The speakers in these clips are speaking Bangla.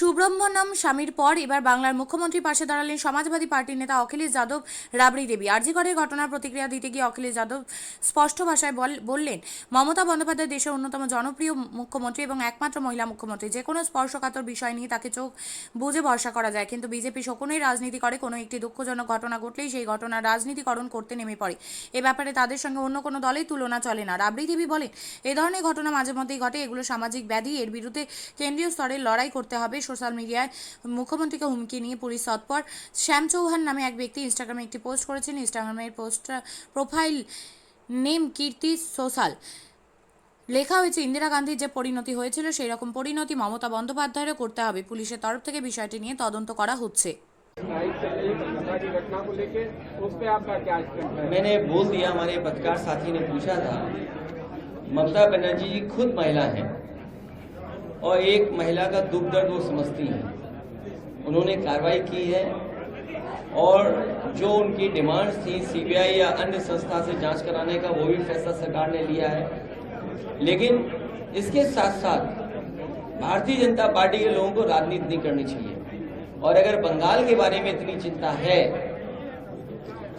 সুব্রহ্মণ্যম স্বামীর পর এবার বাংলার মুখ্যমন্ত্রীর পাশে দাঁড়ালেন সমাজবাদী পার্টির নেতা অখিলেশ যাদব। রাবড়ি দেবী আরজি করের ঘটনার প্রতিক্রিয়া দিতে গিয়ে অখিলেশ যাদব স্পষ্ট ভাষায় বললেন, মমতা বন্দ্যোপাধ্যায় দেশের অন্যতম জনপ্রিয় মুখ্যমন্ত্রী এবং একমাত্র মহিলা মুখ্যমন্ত্রী। যে কোনো স্পর্শকাতর বিষয় নিয়ে তাকে চোখ বুজে ভরসা করা যায়, কিন্তু বিজেপি শকুনেই রাজনীতি করে। কোনো একটি দুঃখজনক ঘটনা ঘটলেই সেই ঘটনার রাজনীতিকরণ করতে নেমে পড়ে। এ ব্যাপারে তাদের সঙ্গে অন্য কোনো দলের তুলনা চলে না। রাবড়ি দেবী বলেন, এই ধরনের ঘটনা মাঝে মধ্যেই ঘটে, এগুলো সামাজিক ব্যাধি, এর বিরুদ্ধে কেন্দ্রীয় স্তরে লড়াই করতে হবে। সোশ্যাল মিডিয়ায় মুখ্যমন্ত্রীকে হুমকি নিয়ে পুলিশ তৎপর। শ্যাম চৌহান নামে এক ব্যক্তি ইনস্টাগ্রামে একটি পোস্ট করেছেন। ইনস্টাগ্রামের প্রোফাইল নেম কীর্তি সোশ্যাল। লেখা হয়েছে, ইন্দিরা গান্ধীর যে পরিণতি হয়েছিল সেই রকম পরিণতি মমতা বন্দ্যোপাধ্যায়েরও করতে হবে। পুলিশের তরফ থেকে বিষয়টি নিয়ে তদন্ত করা হচ্ছে। मैंने बोल दिया, हमारे पत्रकार साथी ने पूछा था, ममता बनर्जी जी खुद महिला हैं और एक महिला का दुख दर्द वो समझती हैं। उन्होंने कार्रवाई की है और जो उनकी डिमांड्स थी सीबीआई या अन्य संस्था से जांच कराने का, वो भी फैसला सरकार ने लिया है। लेकिन इसके साथ साथ भारतीय जनता पार्टी के लोगों को राजनीति नहीं करनी चाहिए। और अगर बंगाल के बारे में इतनी चिंता है,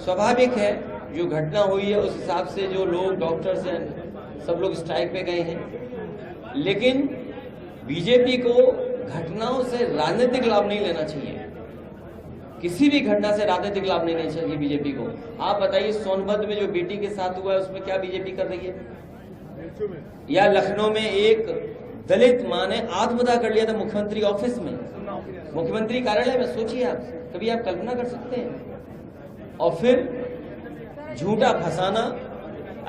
स्वाभाविक है, जो घटना हुई है उस हिसाब से जो लोग डॉक्टर्स हैं सब लोग स्ट्राइक पे गए हैं। लेकिन बीजेपी को घटनाओं से राजनीतिक लाभ नहीं लेना चाहिए। किसी भी घटना से राजनीतिक लाभ नहीं लेना चाहिए बीजेपी को। आप बताइए, सोनभद्र में जो बेटी के साथ हुआ है उसमें क्या बीजेपी कर रही है? या लखनऊ में एक दलित मां ने आत्मदाह कर लिया था मुख्यमंत्री ऑफिस में, मुख्यमंत्री कार्यालय में। सोचिए आप, कभी आप कल्पना कर सकते हैं? और फिर झूठा फंसाना।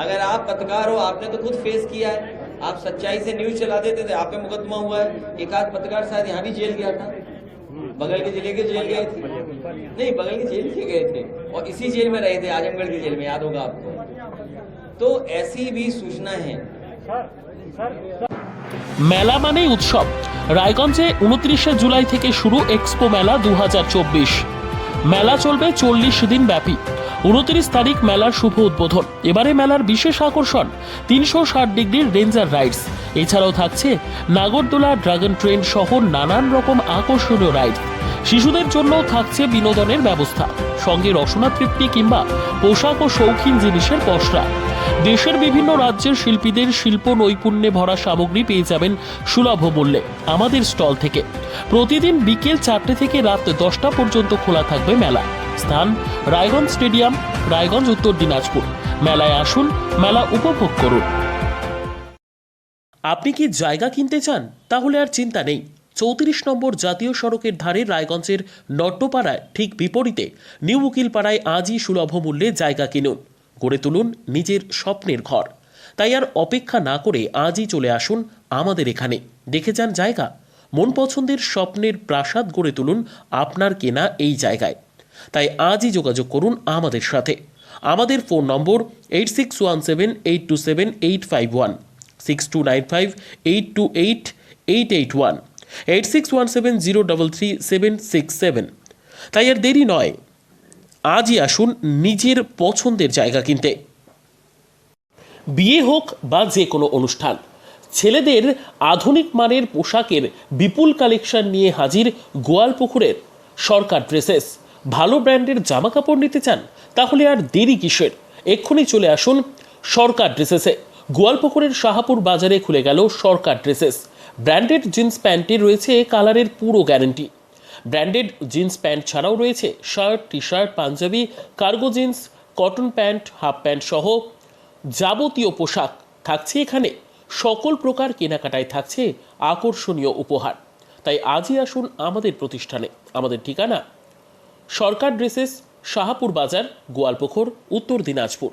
अगर आप पत्रकार हो, आपने तो खुद फेस किया है, आप सच्चाई से न्यूज चला देते थे, आप पे मुकदमा हुआ है। एक आध पत्रकार शायद यहाँ भी जेल गया था, बगल के जिले के जेल गए थे, नहीं बगल के जेल के गए थे और इसी जेल में रहे थे, आजमगढ़ की जेल में, याद होगा आपको। तो ऐसी भी सूचना है। মেলা মানেই উৎসব। রায়গঞ্জে 29 জুলাই থেকে শুরু এক্সপো মেলা 2024। মেলা চলবে 40 দিন ব্যাপী। 29 তারিখ মেলার শুভ উদ্বোধন। এবারে মেলার বিশেষ আকর্ষণ 360 ডিগ্রির রেঞ্জার রাইডস। এছাড়াও থাকছে নাগরদোলা, ড্রাগন ট্রেন সহ নানান রকম আকর্ষণীয় রাইড। শিশুদের জন্য থাকছে বিনোদনের ব্যবস্থা, সঙ্গে রসনা তৃপ্তি কিংবা পোশাক ও শৌখিন জিনিসের পসরা। দেশের বিভিন্ন রাজ্যের শিল্পীদের শিল্প নৈপুণ্যে ভরা সামগ্রী পেয়ে যাবেন সুলভ মূল্যে আমাদের স্টল থেকে। প্রতিদিন বিকেল 4টে থেকে রাত 10টা পর্যন্ত খোলা থাকবে মেলা। স্থান রায়গঞ্জ স্টেডিয়াম, রায়গঞ্জ, উত্তর দিনাজপুর। মেলায় আসুন, মেলা উপভোগ করুন। আপনি কি জায়গা কিনতে চান? তাহলে আর চিন্তা নেই। 34 নম্বর জাতীয় সড়কের ধারে রায়গঞ্জের নট্টপাড়ায় ঠিক বিপরীতে নিউ উকিলপাড়ায় আজই সুলভ মূল্যে জায়গা কিনুন, গড়ে তুলুন নিজের স্বপ্নের ঘর। তাই আর অপেক্ষা না করে আজই চলে আসুন আমাদের এখানে, দেখে যান জায়গা। মন পছন্দের স্বপ্নের প্রাসাদ গড়ে তুলুন আপনার কেনা এই জায়গায়। তাই আজই যোগাযোগ করুন আমাদের সাথে। আমাদের ফোন নম্বর 8617827851, 6295828881, 8617033767। তাই আর দেরি নয়, আজই আসুন নিজের পছন্দের জায়গা কিনতে। বিয়ে হোক বা যে কোনো অনুষ্ঠান, ছেলেদের আধুনিক মানের পোশাকের বিপুল কালেকশন নিয়ে হাজির গোয়ালপুকুরের সরকার ড্রেসেস। ভালো ব্র্যান্ডের জামা কাপড় নিতে চান? তাহলে আর দেরি কিসের? এক্ষুনি চলে আসুন সরকার ড্রেসেসে। গোয়ালপুকুরের শাহাপুর বাজারে খুলে গেল সরকার ড্রেসেস। ব্র্যান্ডেড জিন্স প্যান্টে রয়েছে কালারের পুরো গ্যারান্টি। ব্র্যান্ডেড জিন্স প্যান্ট ছাড়াও রয়েছে shirt, T shirt, Punjabi, cargo jeans, cotton pant, half pant সহ যাবতীয় পোশাক থাকছে এখানে। সকল প্রকার কেনাকাটায় থাকছে আকর্ষণীয় উপহার। তাই আজই আসুন আমাদের প্রতিষ্ঠানে। আমাদের ঠিকানা সরকার ড্রেসেস, শাহাপুর বাজার, গোয়ালপুকুর, উত্তর দিনাজপুর।